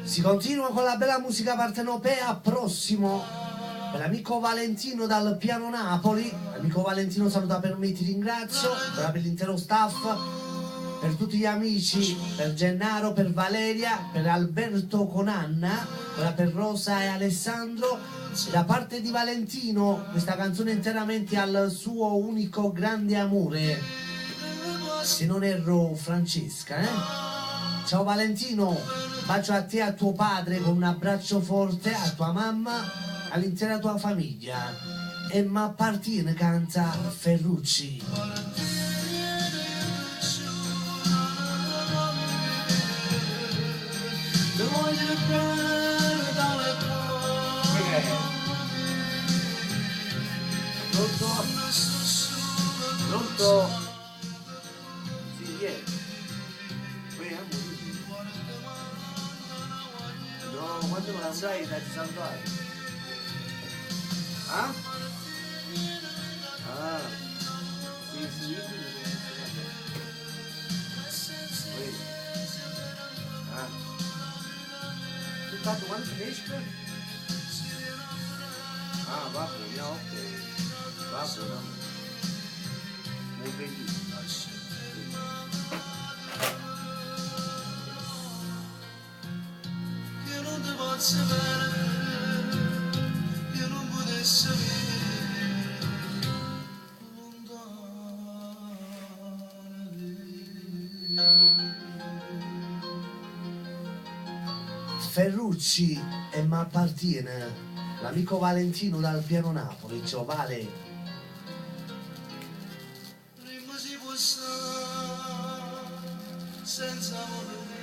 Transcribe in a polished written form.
Si continua con la bella musica partenopea. Prossimo per l'amico Valentino dal Piano Napoli. L'amico Valentino saluta per me, ti ringrazio, per l'intero staff, per tutti gli amici, per Gennaro, per Valeria, per Alberto con Anna, per Rosa e Alessandro. E da parte di Valentino questa canzone interamente al suo unico grande amore, se non erro Francesca, Ciao Valentino, bacio a te e a tuo padre con un abbraccio forte, a tua mamma, all'intera tua famiglia. E M'appartiene canta Ferrucci. Pronto? Pronto? Sì, vieni. No, quando non andrai da salutare? Ah? Ah, sì, sì. Ah. Tu tanto quando finisce? Ah, va bene, ok. Va bene. Muy bellissimo. Io non ti posso bene, io non potessi vivere lontano di te. Ferrucci e M'appartiene. L'amico Valentino dal Piano Napoli. Ciao Vale. Prima si può stare senza volere.